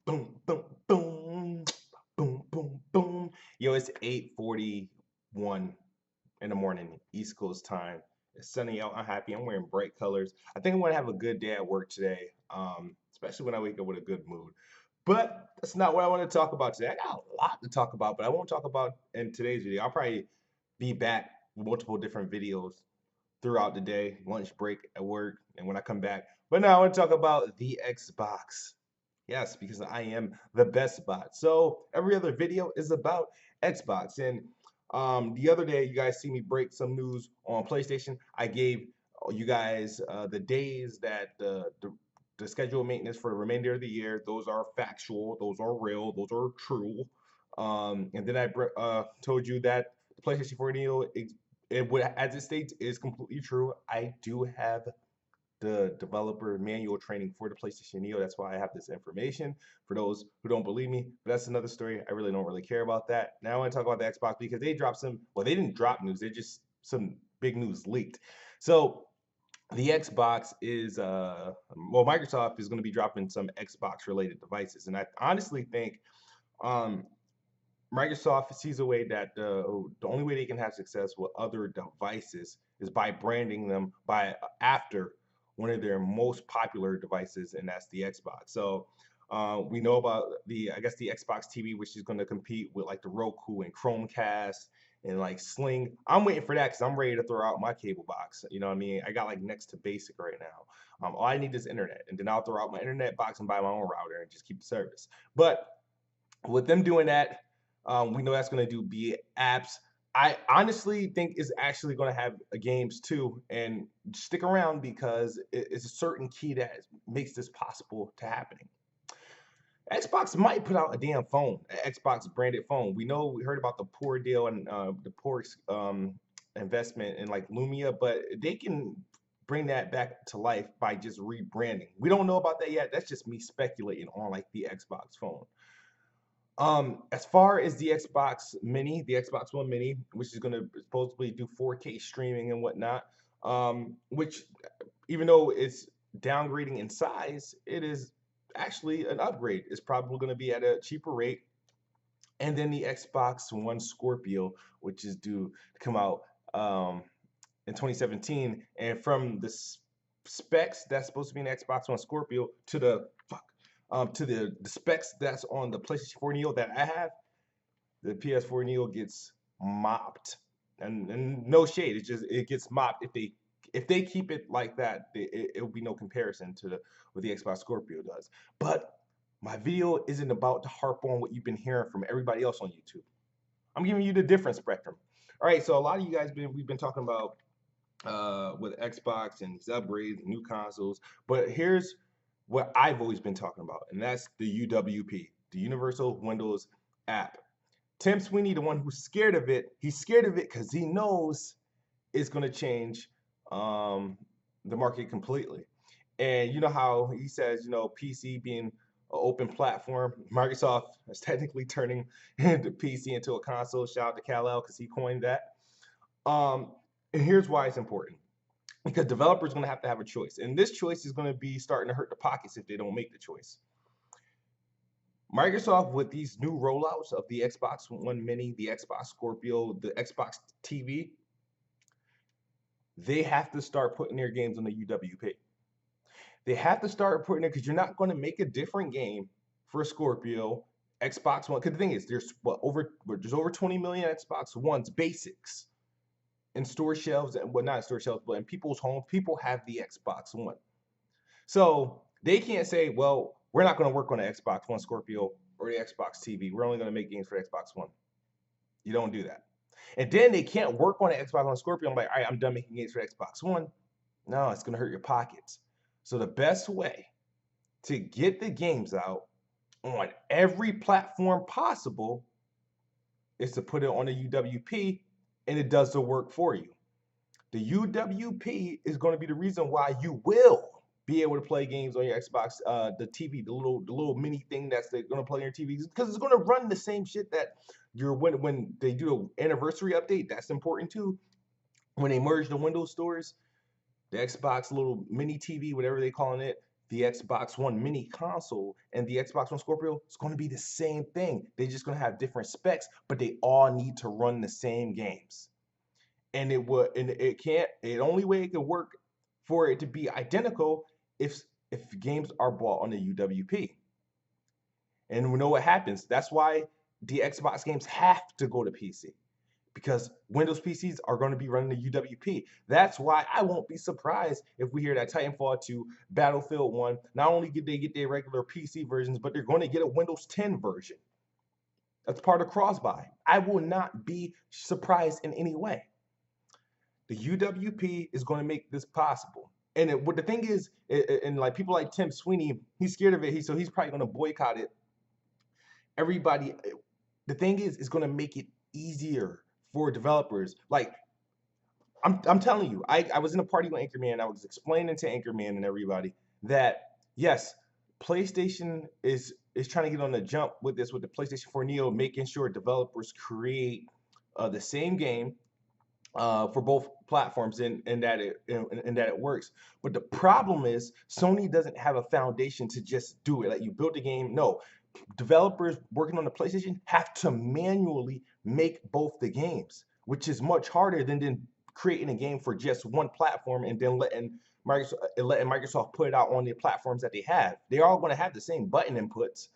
Boom, boom, boom, boom, boom, boom. Yo, it's 8:41 in the morning, East Coast time. It's sunny out. I'm happy. I'm wearing bright colors. I think I'm gonna have a good day at work today, especially when I wake up with a good mood. But that's not what I want to talk about today. I got a lot to talk about, but I won't talk about in today's video. I'll probably be back with multiple different videos throughout the day, lunch break at work, and when I come back. But now I want to talk about the Xbox. Yes, because I am the best bot. So every other video is about Xbox. And the other day, you guys see me break some news on PlayStation. I gave you guys the days that the scheduled maintenance for the remainder of the year. Those are factual. Those are real. Those are true. And then I told you that the PlayStation 4 Neo, as it states, is completely true. I do have the developer manual training for the PlayStation Neo. That's why I have this information for those who don't believe me. But that's another story. I really don't really care about that. Now I want to talk about the Xbox because they dropped some, well, they didn't drop news. They just some big news leaked. So the Xbox is well, Microsoft is going to be dropping some Xbox related devices. And I honestly think um Microsoft sees a way that the only way they can have success with other devices is by branding them by after one of their most popular devices, and that's the Xbox. So we know about the, I guess, the Xbox TV, which is going to compete with like the Roku and Chromecast and like Sling. I'm waiting for that because I'm ready to throw out my cable box. You know what I mean? I got like next to basic right now. All I need is internet, and then I'll throw out my internet box and buy my own router and just keep the service. But with them doing that, we know that's going to do be apps. I honestly think is actually going to have games too, and stick around because it's a certain key that makes this possible to happening. Xbox might put out a damn phone, an Xbox branded phone. We heard about the poor deal and the poor investment in like Lumia, but they can bring that back to life by just rebranding. We don't know about that yet. That's just me speculating on like the Xbox phone. As far as the Xbox Mini, the Xbox One Mini, which is going to supposedly do 4K streaming and whatnot, which even though it's downgrading in size, it is actually an upgrade. It's probably going to be at a cheaper rate. And then the Xbox One Scorpio, which is due to come out in 2017, and from the specs that's supposed to be an Xbox One Scorpio to the specs that's on the PlayStation 4 Neo that I have, the PS4 Neo gets mopped, and no shade, it gets mopped if they keep it like that. It will be no comparison to what the Xbox Scorpio does. But my video isn't about to harp on what you've been hearing from everybody else on YouTube. I'm giving you the different spectrum. All right, so a lot of you guys we've been talking about with Xbox and these upgrades and new consoles, but here's what I've always been talking about, and that's the UWP, the Universal Windows App. Tim Sweeney, the one who's scared of it, he's scared of it because he knows it's going to change the market completely. And you know how he says, PC being an open platform, Microsoft is technically turning the PC into a console. Shout out to Kal-El because he coined that. And here's why it's important. Because developers are going to have a choice. And this choice is going to be starting to hurt the pockets if they don't make the choice. Microsoft, with these new rollouts of the Xbox One Mini, the Xbox Scorpio, the Xbox TV, they have to start putting their games on the UWP. They have to start putting it because you're not going to make a different game for Scorpio, Xbox One. Because the thing is, there's over 20 million Xbox Ones basics in store shelves, and well, not in store shelves, but in people's homes. People have the Xbox One, so they can't say, "Well, we're not going to work on the Xbox One Scorpio or the Xbox TV. We're only going to make games for the Xbox One." You don't do that. And then they can't work on the Xbox One Scorpio. I'm like, all right, I'm done making games for Xbox One. No, it's going to hurt your pockets. So the best way to get the games out on every platform possible is to put it on a UWP, and it does the work for you. The UWP is going to be the reason why you will be able to play games on your Xbox, the TV, the little mini thing that's going to play on your TV, because it's going to run the same shit that when they do an anniversary update. That's important too. When they merge the Windows stores, the Xbox little mini TV, whatever they calling it, the Xbox One mini console and the Xbox One Scorpio, it's going to be the same thing. They're just going to have different specs, but they all need to run the same games. And it can't, the only way it can work for it to be identical if games are bought on the UWP. And we know what happens. That's why the Xbox games have to go to PC because Windows PCs are going to be running the UWP. That's why I won't be surprised if we hear that Titanfall 2, Battlefield 1, not only did they get their regular PC versions, but they're going to get a Windows 10 version. That's part of cross-buy. I will not be surprised in any way. The UWP is going to make this possible. And what the thing is, and like people like Tim Sweeney, he's scared of it, so he's probably going to boycott it. Everybody, the thing is, it's going to make it easier for developers. Like I'm telling you, I was in a party with Anchorman. I was explaining to Anchorman and everybody that yes, PlayStation is trying to get on the jump with this with the PlayStation 4 Neo, making sure developers create the same game for both platforms and that it works. But the problem is Sony doesn't have a foundation to just do it. Like you built a game. No, developers working on the PlayStation have to manually make both the games, which is much harder than creating a game for just one platform and then letting Microsoft put it out on the platforms that they have. They're all going to have the same button inputs.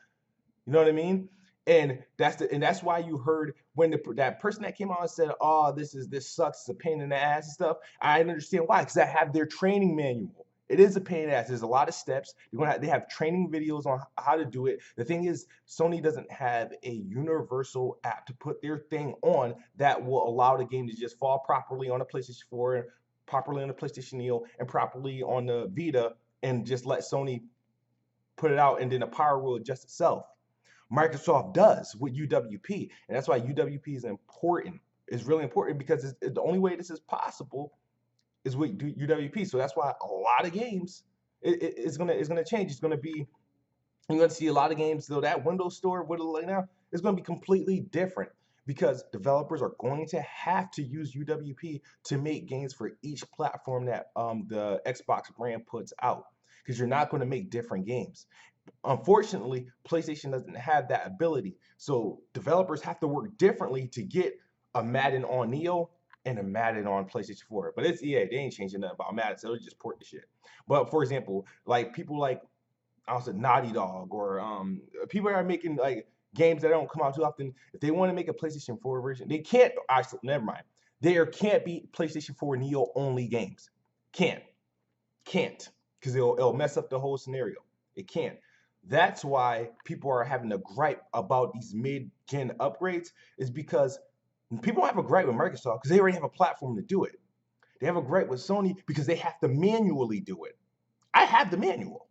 You know what I mean? And that's why you heard when that person that came out and said, "Oh, this sucks, it's a pain in the ass and stuff." I understand why, because I have their training manual. It is a pain in the ass. There's a lot of steps. They have training videos on how to do it. The thing is, Sony doesn't have a universal app to put their thing on that will allow the game to just fall properly on the PlayStation 4, properly on the PlayStation Neo, and properly on the Vita, and just let Sony put it out, and then the power will adjust itself. Microsoft does with UWP, and that's why UWP is important. It's really important because the only way this is possible is with UWP. So that's why a lot of games it's gonna change. It's gonna be you're gonna see a lot of games though that Windows Store what it like now is gonna be completely different because developers are going to have to use UWP to make games for each platform that the Xbox brand puts out because you're not going to make different games. Unfortunately, PlayStation doesn't have that ability. So developers have to work differently to get a Madden on Neo and a Madden on PlayStation 4. But it's EA, they ain't changing nothing about Madden, so they'll just port the shit. But for example, like people like I was a Naughty Dog or people that are making like games that don't come out too often. If they want to make a PlayStation 4 version, they can't. Actually, never mind. There can't be PlayStation 4 Neo only games. Can't because it'll mess up the whole scenario. It can't. That's why people are having a gripe about these mid-gen upgrades is because people don't have a gripe with Microsoft because they already have a platform to do it. They have a gripe with Sony because they have to manually do it. I have the manual.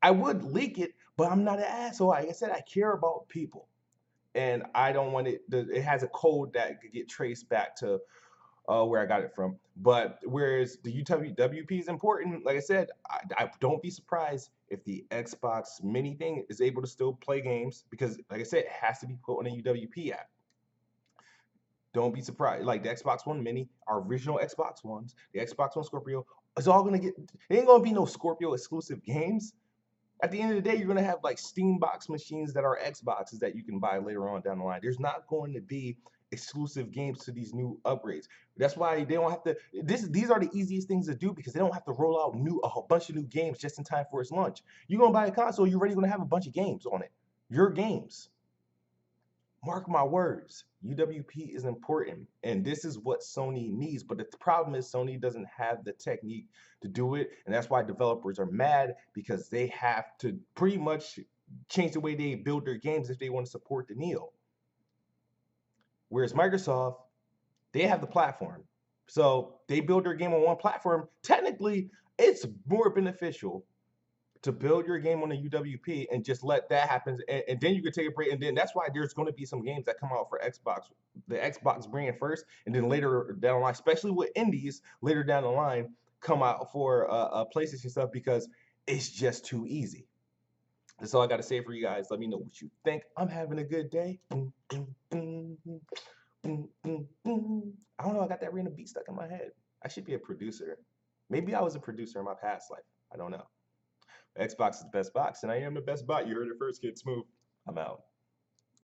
I would leak it, but I'm not an asshole. Like I said, I care about people. And I don't want it. It has a code that could get traced back to where I got it from. But whereas the UWP is important, like I said, I don't be surprised if the Xbox Mini thing is able to still play games because, like I said, it has to be put on a UWP app. Don't be surprised. Like the Xbox One Mini, our original Xbox Ones, the Xbox One Scorpio, it's all gonna get. There ain't gonna be no Scorpio exclusive games. At the end of the day, you're gonna have like Steam box machines that are Xboxes that you can buy later on down the line. There's not going to be exclusive games to these new upgrades. That's why they don't have to. These are the easiest things to do because they don't have to roll out a whole bunch of new games just in time for its launch. You're gonna buy a console, you're already gonna have a bunch of games on it. Your games. Mark my words. UWP is important, and this is what Sony needs. But the problem is Sony doesn't have the technique to do it, and that's why developers are mad because they have to pretty much change the way they build their games if they want to support the Neo. Whereas Microsoft, they have the platform, so they build their game on one platform. Technically, it's more beneficial to build your game on a UWP and just let that happen, and then you can take a break. And then that's why there's going to be some games that come out for Xbox, the Xbox brand first, and then later down the line, especially with indies later down the line, come out for PlayStation stuff because it's just too easy. That's all I got to say for you guys. Let me know what you think. I'm having a good day. I don't know. I got that random beat stuck in my head. I should be a producer. Maybe I was a producer in my past life. I don't know. Xbox is the best box, and I am the best bot. You heard it first, Kid Smooth. I'm out.